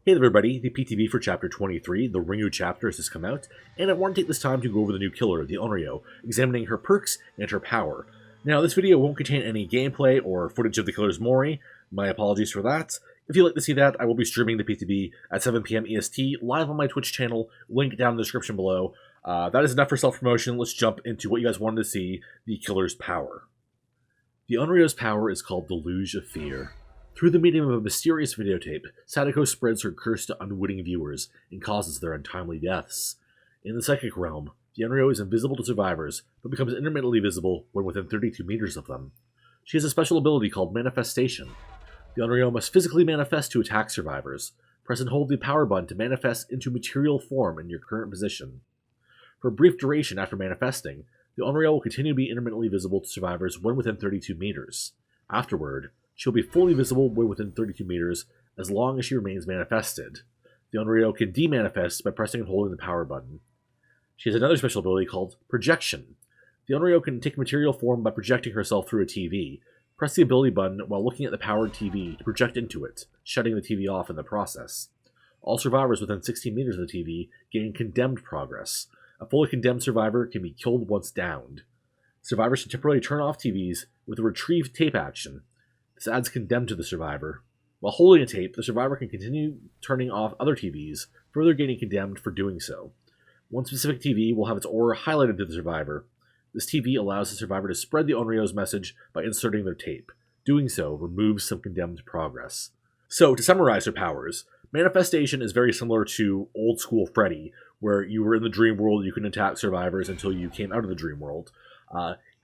Hey there everybody, the PTB for Chapter 23, the Ringu chapter has just come out, and I want to take this time to go over the new killer, the Onryo, examining her perks and her power. Now, this video won't contain any gameplay or footage of the killer's Mori. My apologies for that. If you'd like to see that, I will be streaming the PTB at 7 PM EST live on my Twitch channel, link down in the description below. That is enough for self-promotion. Let's jump into what you guys wanted to see, the killer's power. The Onryo's power is called Deluge of Fear. Through the medium of a mysterious videotape, Sadako spreads her curse to unwitting viewers and causes their untimely deaths. In the psychic realm, the Onryo is invisible to survivors, but becomes intermittently visible when within 32 meters of them. She has a special ability called Manifestation. The Onryo must physically manifest to attack survivors. Press and hold the power button to manifest into material form in your current position. For a brief duration after manifesting, the Onryo will continue to be intermittently visible to survivors when within 32 meters. Afterward, she'll be fully visible when within 32 meters as long as she remains manifested. The Onryo can demanifest by pressing and holding the power button. She has another special ability called Projection. The Onryo can take material form by projecting herself through a TV. Press the ability button while looking at the powered TV to project into it, shutting the TV off in the process. All survivors within 16 meters of the TV gain condemned progress. A fully condemned survivor can be killed once downed. Survivors can temporarily turn off TVs with a retrieve tape action. This adds condemned to the survivor. While holding a tape, the survivor can continue turning off other TVs, further gaining condemned for doing so. One specific TV will have its aura highlighted to the survivor. This TV allows the survivor to spread the Onryo's message by inserting their tape. Doing so removes some condemned progress. So, to summarize her powers, Manifestation is very similar to old school Freddy, where you were in the dream world, you can attack survivors until you came out of the dream world.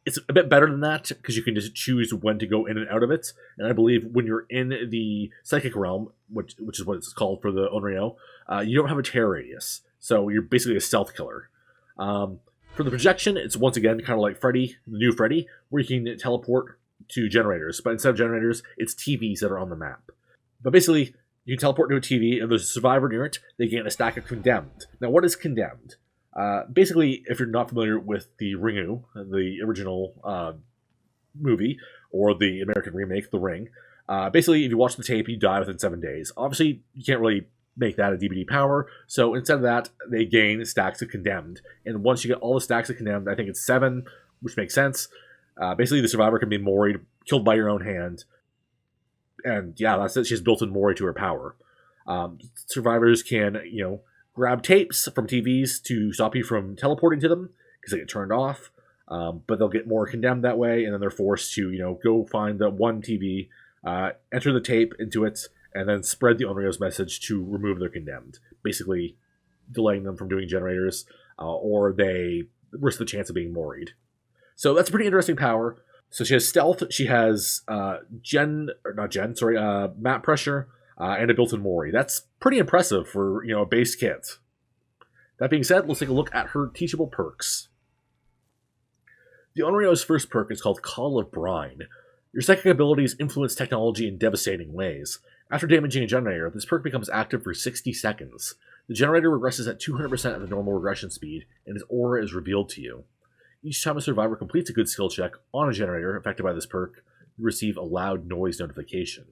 It's a bit better than that, because you can just choose when to go in and out of it. And I believe when you're in the psychic realm, which is what it's called for the Onryo, you don't have a terror radius. So you're basically a stealth killer. For the projection, it's once again kind of like Freddy, the new Freddy, where you can teleport to generators. But instead of generators, it's TVs that are on the map. But basically, you can teleport to a TV, and there's a survivor near it, they gain a stack of condemned. Now, what is condemned? Basically, if you're not familiar with the Ringu, the original movie, or the American remake, The Ring, basically, if you watch the tape, you die within 7 days. Obviously, you can't really make that a DBD power, so instead of that, they gain stacks of condemned. And once you get all the stacks of condemned, I think it's 7, which makes sense. Basically, the survivor can be moried, killed by your own hand. And yeah, that's it. She has built-in Mori to her power. Survivors can, grab tapes from TVs to stop you from teleporting to them because they get turned off, but they'll get more condemned that way, and then they're forced to, go find the one TV, enter the tape into it, and then spread the Onryo's message to remove their condemned, basically delaying them from doing generators, or they risk the chance of being moried. So that's a pretty interesting power. So she has stealth, she has map pressure, and a built-in Mori. That's pretty impressive for, a base kit. That being said, let's take a look at her teachable perks. The Onryo's first perk is called Call of Brine. Your psychic abilities influence technology in devastating ways. After damaging a generator, this perk becomes active for 60 seconds. The generator regresses at 200% of the normal regression speed, and its aura is revealed to you. Each time a survivor completes a good skill check on a generator affected by this perk, you receive a loud noise notification.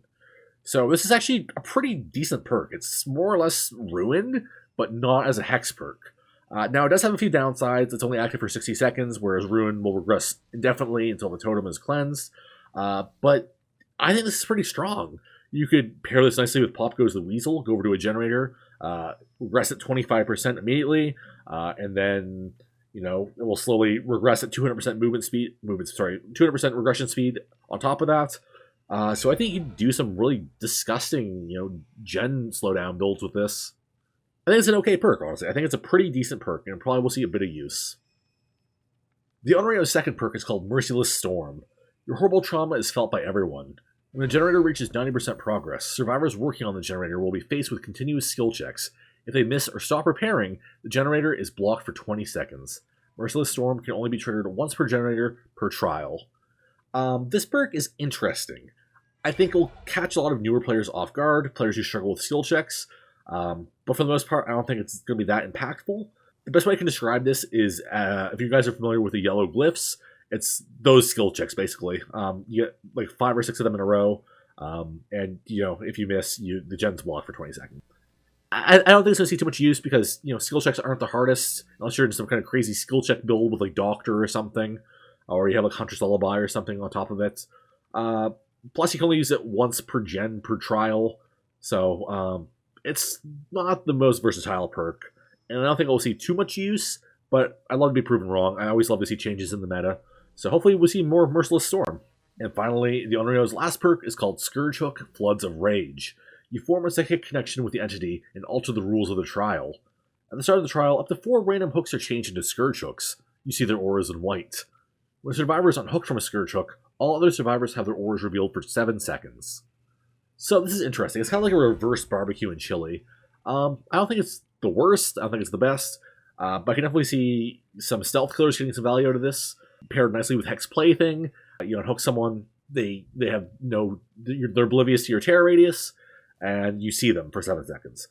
So this is actually a pretty decent perk. It's more or less Ruin, but not as a Hex perk. Now, it does have a few downsides. It's only active for 60 seconds, whereas Ruin will regress indefinitely until the totem is cleansed. But I think this is pretty strong. You could pair this nicely with Pop Goes the Weasel, go over to a generator, regress at 25% immediately, and then, it will slowly regress at 200% 200% regression speed on top of that. So I think you can do some really disgusting, gen slowdown builds with this. I think it's an okay perk, honestly. I think it's a pretty decent perk, and probably will see a bit of use. The Onryo's second perk is called Merciless Storm. Your horrible trauma is felt by everyone. When the generator reaches 90% progress, survivors working on the generator will be faced with continuous skill checks. If they miss or stop repairing, the generator is blocked for 20 seconds. Merciless Storm can only be triggered once per generator per trial. This perk is interesting. I think it will catch a lot of newer players off guard, players who struggle with skill checks, but for the most part, I don't think it's going to be that impactful. The best way I can describe this is, if you guys are familiar with the yellow glyphs, it's those skill checks, basically. You get like 5 or 6 of them in a row, and, if you miss, the gen's blocked for 20 seconds. I don't think it's going to see too much use because, skill checks aren't the hardest, unless you're in some kind of crazy skill check build with, like, Doctor or something, or you have, like, Hunter's Lullaby or something on top of it. Plus, you can only use it once per gen per trial, so it's not the most versatile perk, and I don't think we'll see too much use, but I'd love to be proven wrong. I always love to see changes in the meta, so hopefully we'll see more Merciless Storm. And finally, the Onryo's last perk is called Scourge Hook Floods of Rage. You form a psychic connection with the entity and alter the rules of the trial. At the start of the trial, up to 4 random hooks are changed into Scourge Hooks. You see their auras in white. When a survivor is unhooked from a Scourge Hook, all other survivors have their auras revealed for 7 seconds. So this is interesting. It's kind of like a reverse barbecue and chili. I don't think it's the worst. I don't think it's the best. But I can definitely see some stealth killers getting some value out of this. Paired nicely with Hex Plaything. Unhook someone, they have they're oblivious to your terror radius, and you see them for 7 seconds.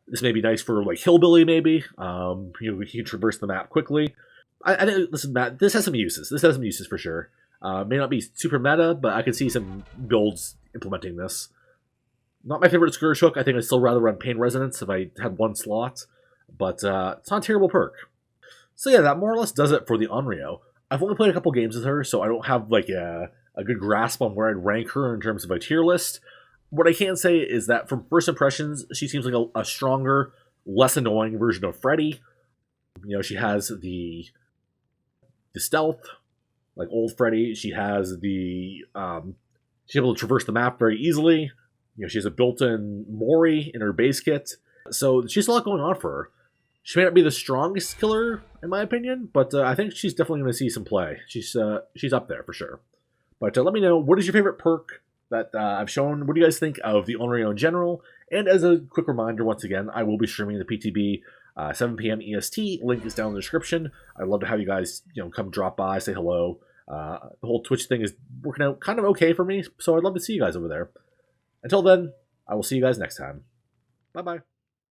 This may be nice for, like, Hillbilly, maybe. You can traverse the map quickly. I think, listen, Matt, this has some uses. This has some uses for sure. May not be super meta, but I can see some builds implementing this. Not my favorite Scourge Hook. I think I'd still rather run Pain Resonance if I had 1 slot, but it's not a terrible perk. So yeah, that more or less does it for the Onryo. I've only played a couple games with her, so I don't have, like, a good grasp on where I'd rank her in terms of a tier list. What I can say is that from first impressions, she seems like a stronger, less annoying version of Freddy. She has the stealth, like old Freddy. She has she's able to traverse the map very easily. She has a built-in Mori in her base kit. So she has a lot going on for her. She may not be the strongest killer, in my opinion, but I think she's definitely going to see some play. She's up there for sure. But let me know, what is your favorite perk that I've shown? What do you guys think of the Onryo in general? And as a quick reminder, once again, I will be streaming the PTB 7 p.m. EST. Link is down in the description. I'd love to have you guys, come drop by, say hello. The whole Twitch thing is working out kind of okay for me, so I'd love to see you guys over there. Until then, I will see you guys next time. Bye-bye.